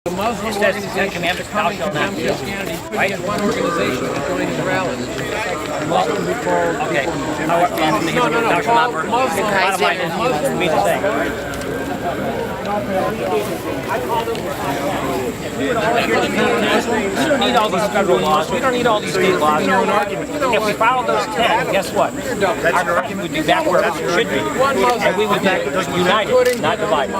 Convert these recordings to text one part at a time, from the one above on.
The Muslim organization thou shalt not kill. Right? One organization joining the rallies. Okay. Thou shalt not murder. Bottom line is, it means the same. We don't need all these federal laws. We don't need all these state laws. If we follow those 10, guess what? Our country would be back where it should be. And we would be united, not divided.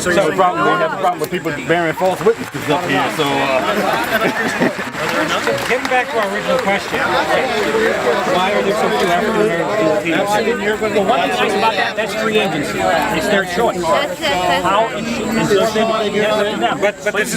So you have a problem with people bearing false witnesses up here. So getting back to our original question, why are there so few African-Americans? Well, one thing nice about that, that's free agency. It's their choice. How it should But this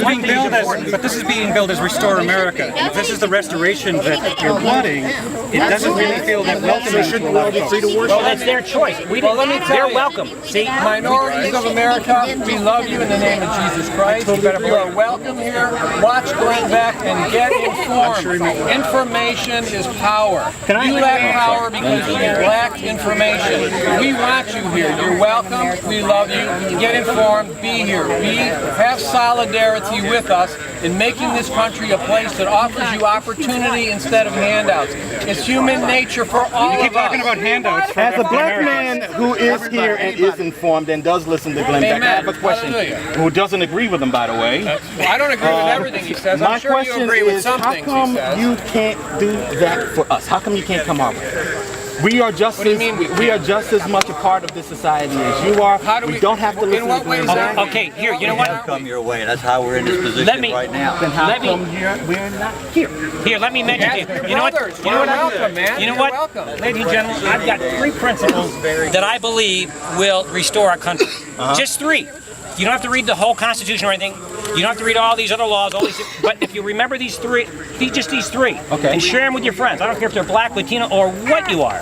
is being billed as Restore America. And if this is the restoration that you're wanting, it doesn't really feel that welcoming. shouldn't we all be free to worship? Well, that's their choice. They're welcome. See, Minorities of America, we love you in the name of Jesus Christ. You are welcome here. Watch going back and get informed. Information is power. You lack power because you lack information. We want you here. You're welcome. We love you. Get informed. Be here. Have solidarity with us in making this country a place that offers you opportunity instead of handouts. It's human nature for all of us. You keep talking about handouts. As a black man who is here and is informed and does listen to Glenn Beck, I have a question. Who doesn't agree with him, by the way. I don't agree with everything he says. I'm sure you agree with some things he says. How come you can't do that for us? How come you can't come our way? We are just as much a part of this society as you are. We don't have to listen to Glenn Beck. okay, here, you know what? Come your way. That's how we're in this position right now. Then how come we're not here? Here, let me mention to you. You know what? You know what? Ladies and gentlemen, I've got 3 principles that I believe will restore our country. Just 3. You don't have to read the whole Constitution or anything. You don't have to read all these other laws, but if you remember these 3, just these 3, and share them with your friends. I don't care if they're black, Latino, or what you are.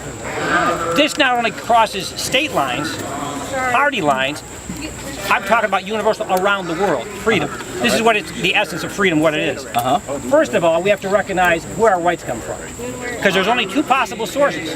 This not only crosses state lines, party lines, I'm talking about universal around the world, freedom. This is what it's the essence of freedom, what it is. First of all, we have to recognize where our rights come from. Because there's only 2 possible sources.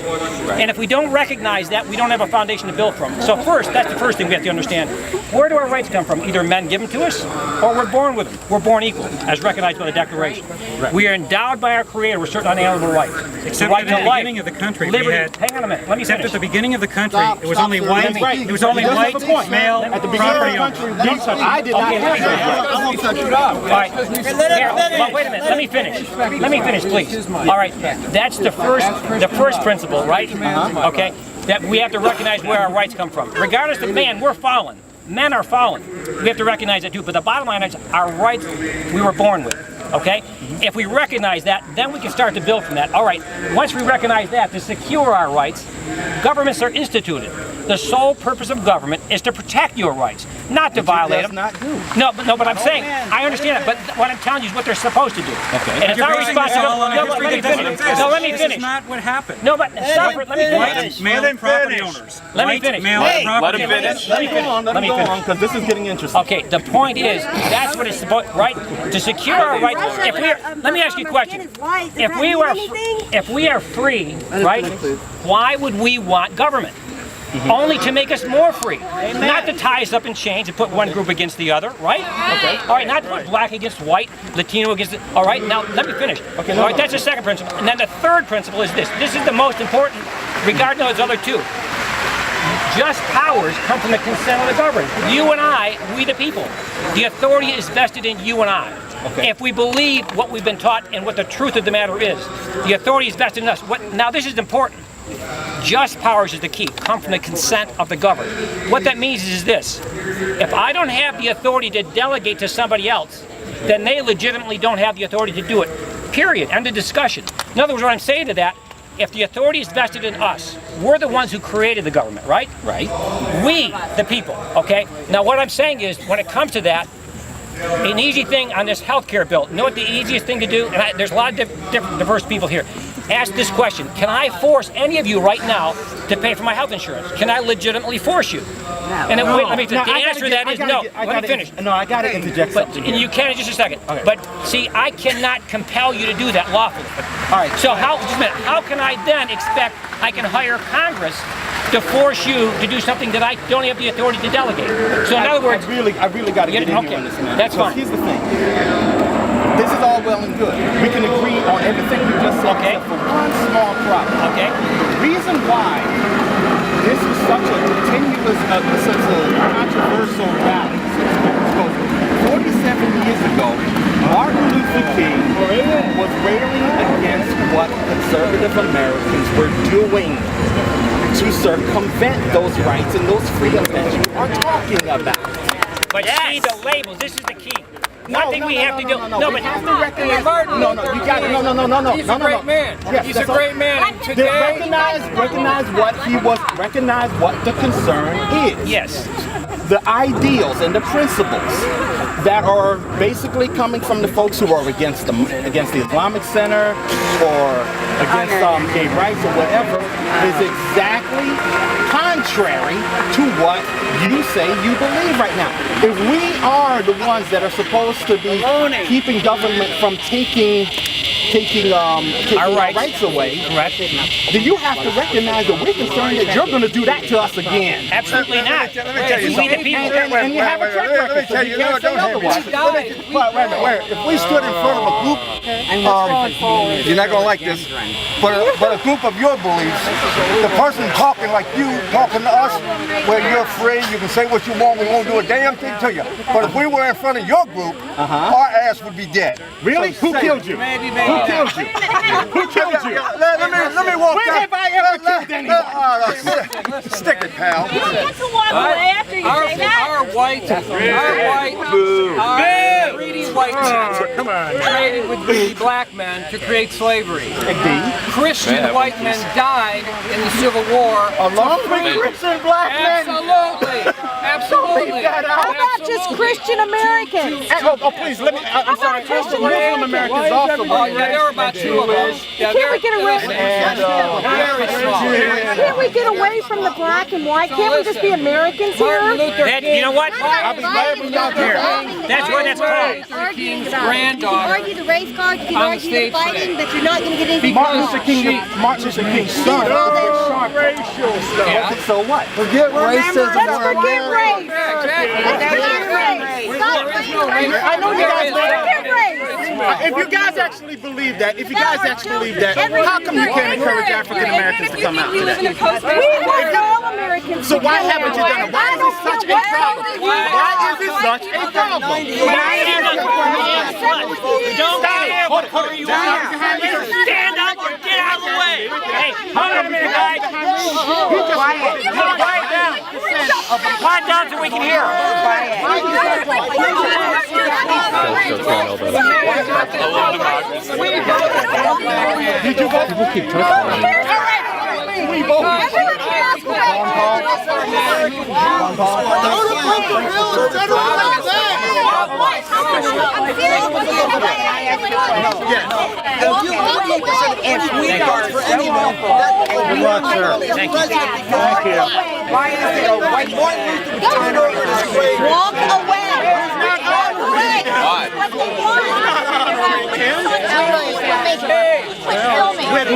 And if we don't recognize that, we don't have a foundation to build from. So first, that's the first thing we have to understand. Where do our rights come from? Either men give them to us, or we're born with them. We're born equal, as recognized by the Declaration. We are endowed by our Creator with certain unalienable rights. Except right at the beginning of the country, liberty. Hang on a minute, let me finish. Except at the beginning of the country, it was only white, male, At the beginning of the country, I did not have that. I'm going to touch it up. All right. Well, wait a minute. Let me finish. Let me finish, please. All right. That's the first principle, right? Okay. That we have to recognize where our rights come from. Regardless of man, we're fallen. Men are fallen. We have to recognize that too. But the bottom line is our rights we were born with. Okay? If we recognize that, then we can start to build from that. All right. Once we recognize that, to secure our rights, governments are instituted. The sole purpose of government is to protect your rights, not to violate them. No, but I'm saying, I understand it, but what I'm telling you is what they're supposed to do. And it's our responsibility. No, let me finish. No, let me finish. This is not what happened. No, but stop it. Let me finish. Male property owners. Let me finish. Let him finish. Let me go on, because this is getting interesting. Okay, the point is, that's what it's supposed, right? To secure our rights. If we are, let me ask you a question. If we are free, right? Why would we want government? Only to make us more free, not to tie us up in chains and put one group against the other, right? Okay. All right, not to put black against white, Latino against. All right, now let me finish. Okay. All right, that's the second principle, and then the third principle is this. This is the most important, regarding those other 2. Just powers come from the consent of the governed. You and I, we the people. The authority is vested in you and I. Okay. If we believe what we've been taught and what the truth of the matter is, the authority is vested in us. Now this is important. Just powers is the key, come from the consent of the governed. What that means is this: if I don't have the authority to delegate to somebody else, then they legitimately don't have the authority to do it. Period. End of discussion. In other words, what I'm saying to that, if the authority is vested in us, we're the ones who created the government, right? Right. We, the people, okay? Now what I'm saying is, when it comes to that, an easy thing on this healthcare bill, you know what the easiest thing to do? And there's a lot of different diverse people here. Ask this question: can I force any of you right now to pay for my health insurance? Can I legitimately force you? And then, wait, let me finish. The answer to that is no. Let me finish. No, I got to interject something. And you can in just a second. Okay. But see, I cannot compel you to do that lawfully. All right. So just a minute. How can I then expect I can hire Congress to force you to do something that I don't have the authority to delegate. So in other words, I really got to get in here on this, man. That's fine. Here's the thing. This is all well and good. We can agree on everything you just said, except for one small problem. Okay. The reason why this was such a continuous, such a controversial rally, because 47 years ago, Martin Luther King was railing against what conservative Americans were doing to circumvent those rights and those freedoms that you are talking about. But see the labels. This is the key. One thing we have to do. No, but have to recognize. No, you got it. No. He's a great man. Yes, he's a great man. And today, recognize what he was. Recognize what the concern is. Yes. The ideals and the principles that are basically coming from the folks who are against the Islamic Center or against gay rights or whatever is exactly contrary to what you say you believe right now. If we are the ones that are supposed to be keeping government from taking our rights away, correct, then you have to recognize that we're concerned that you're going to do that to us again. Absolutely not. We the people. And you have a track record, so you can't say otherwise. If we stood in front of a group, you're not going to like this, but a group of your beliefs, the person talking like you, talking to us, where you're free, you can say what you want, we won't do a damn thing to you. But if we were in front of your group, our ass would be dead. Really? Who killed you? Who killed you? Who killed you? Let me walk When have I ever killed anyone? Stick it, pal. You don't get to walk away after you say that. our white, greedy white men traded with greedy black men to create slavery. Christian white men died in the Civil War. Along with Christian black men. Absolutely. How about just Christian Americans? Oh, please, let me. I'm sorry. Muslim Americans also. Yeah, there were about 2 of us. Yeah, Can't we get away? very small. Can't we get away from the black and white? Can't we just be Americans Martin here? Luther You know what? I'll be glad when y'all here. That's what it's called. King's You can granddaughter argue the race card, you can on the argue the stage fighting, today. but you're not going to get anything Martin done. Luther King's son. Racial stuff. So what? Forget racism. Let's forget race. Let's forget race. Stop race. I know you guys Let's forget race. If you guys actually believe that, how come you can't encourage African Americans to come out today? We want all Americans. So why haven't you done it? Why is it such a problem? Why is it such a problem? Stand up or get out of the way. Hey, hold on a minute, guys. Quiet down. Quiet down so we can hear. Did you vote? People keep talking. We voted. Walk away. What they want. With